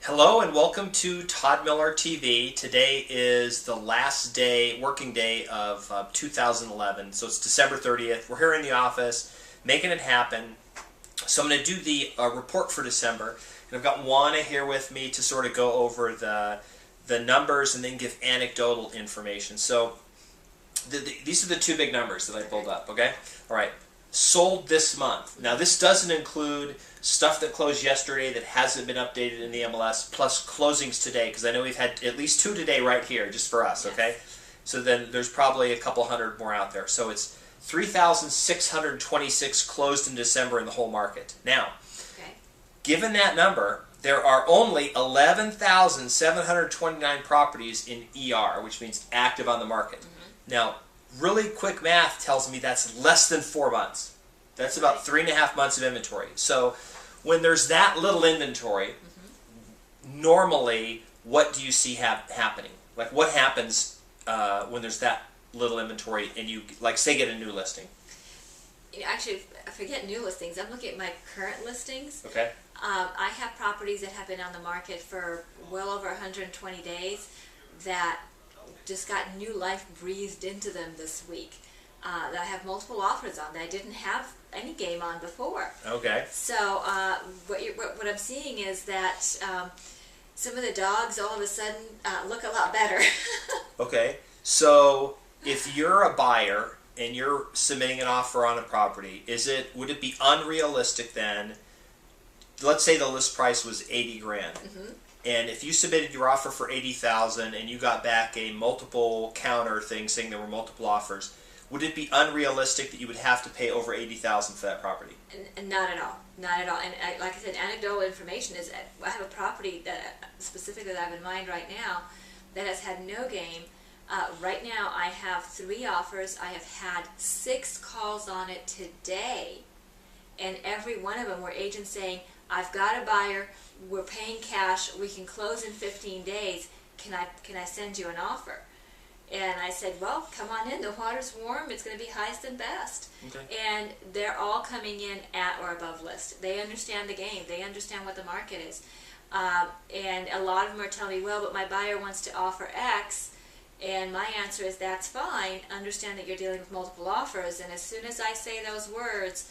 Hello and welcome to Todd Miller TV. Today is the last day, working day of 2011, so it's December 30th. We're here in the office making it happen. So I'm going to do the report for December, and I've got Juana here with me to sort of go over the numbers and then give anecdotal information. So these are the two big numbers that I pulled up, okay? All right. Sold this month. Now this doesn't include stuff that closed yesterday that hasn't been updated in the MLS, plus closings today, because I know we've had at least 2 today right here, just for us, okay? So then there's probably a couple hundred more out there. So it's 3,626 closed in December in the whole market. Now, given that number, there are only 11,729 properties in ER, which means active on the market. Now, really quick math tells me that's less than 4 months. That's about 3.5 months of inventory. So when there's that little inventory, normally what do you see happening? Like what happens when there's that little inventory and you, like, say, get a new listing? Actually, I forget new listings. I'm looking at my current listings. Okay. I have properties that have been on the market for well over 120 days that just got new life breathed into them this week. That I have multiple offers on that I didn't have any game on before. Okay. So what I'm seeing is that some of the dogs all of a sudden look a lot better. Okay. So if you're a buyer and you're submitting an offer on a property, would it be unrealistic then? Let's say the list price was 80 grand. And if you submitted your offer for 80,000 and you got back a multiple counter thing saying there were multiple offers, would it be unrealistic that you would have to pay over 80,000 for that property? And not at all. Not at all. And like I said, anecdotal information is I have a property that specifically that I have in mind right now that has had no game. Right now I have 3 offers. I have had 6 calls on it today, and every one of them were agents saying, I've got a buyer, we're paying cash, we can close in 15 days, can I send you an offer? And I said, well, come on in, the water's warm, it's going to be highest and best. Okay. And they're all coming in at or above list. They understand the game, they understand what the market is. And a lot of them are telling me, well, but my buyer wants to offer X, and my answer is, that's fine, understand that you're dealing with multiple offers, and as soon as I say those words,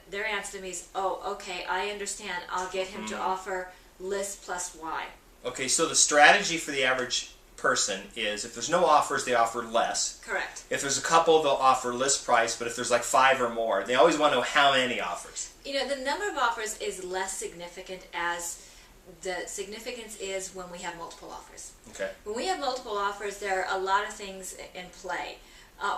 their answer to me is, oh, okay, I understand. I'll get him to offer list plus Y. Okay, so the strategy for the average person is, if there's no offers, they offer less. Correct. If there's a couple, they'll offer list price, but if there's like 5 or more, they always want to know how many offers. You know, the number of offers is less significant as the significance is when we have multiple offers. Okay. When we have multiple offers, there are a lot of things in play.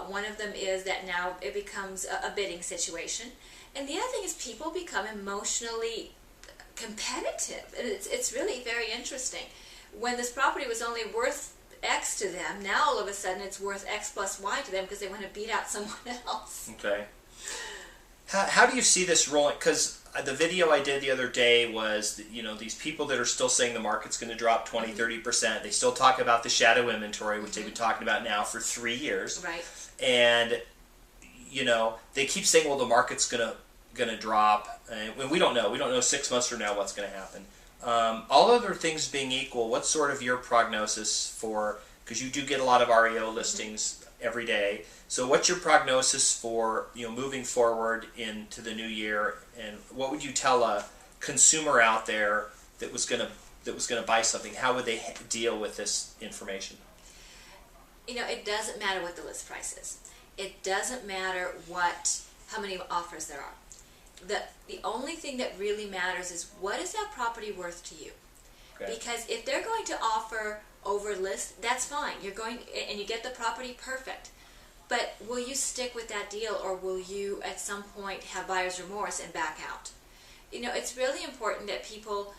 One of them is that now it becomes a bidding situation. And the other thing is people become emotionally competitive. And it's really very interesting. When this property was only worth X to them, now all of a sudden it's worth X plus Y to them because they want to beat out someone else. Okay. How do you see this rolling? Because the video I did the other day was, these people that are still saying the market's going to drop 20, 30%. They still talk about the shadow inventory, which they've been talking about now for 3 years. Right. And, they keep saying, well, the market's going to drop. And we don't know. We don't know 6 months from now what's going to happen. All other things being equal, what's sort of your prognosis for, because you do get a lot of REO listings every day, so what's your prognosis for moving forward into the new year, and what would you tell a consumer out there that was going to buy something? How would they deal with this information? It doesn't matter what the list price is. It doesn't matter how many offers there are. The only thing that really matters is, what is that property worth to you? Okay. Because if they're going to offer over list, that's fine. You're going and you get the property, perfect. But will you stick with that deal, or will you at some point have buyer's remorse and back out? It's really important that people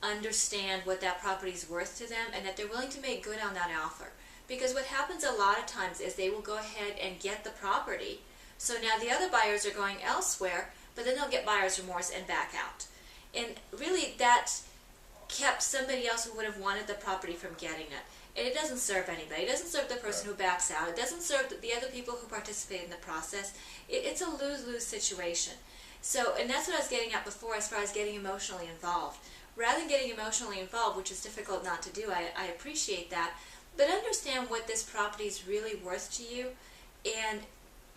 understand what that property is worth to them and that they're willing to make good on that offer. Because what happens a lot of times is they will go ahead and get the property, so now the other buyers are going elsewhere, but then they'll get buyer's remorse and back out. And really that kept somebody else who would have wanted the property from getting it. And it doesn't serve anybody. It doesn't serve the person who backs out. It doesn't serve the other people who participate in the process. It's a lose-lose situation. So, and that's what I was getting at before as far as getting emotionally involved. rather than getting emotionally involved, which is difficult not to do, I appreciate that, but understand what this property is really worth to you, and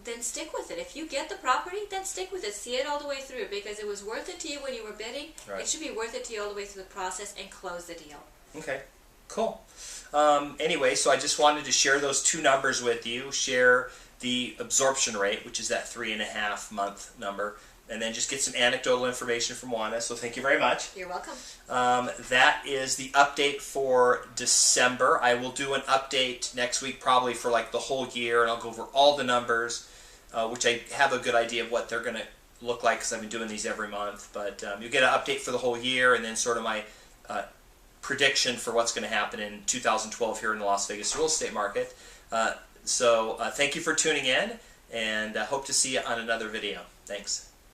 then stick with it. If you get the property, then stick with it. See it all the way through, because it was worth it to you when you were bidding. Right. It should be worth it to you all the way through the process, and close the deal. Okay, cool. Anyway, so I just wanted to share those two numbers with you, share the absorption rate, which is that 3.5 month number, and then just get some anecdotal information from Wanda, so thank you very much. You're welcome. That is the update for December. I will do an update next week probably for like the whole year, and I'll go over all the numbers, which I have a good idea of what they're going to look like because I've been doing these every month. But you'll get an update for the whole year, and then sort of my prediction for what's going to happen in 2012 here in the Las Vegas real estate market. So thank you for tuning in, and hope to see you on another video. Thanks.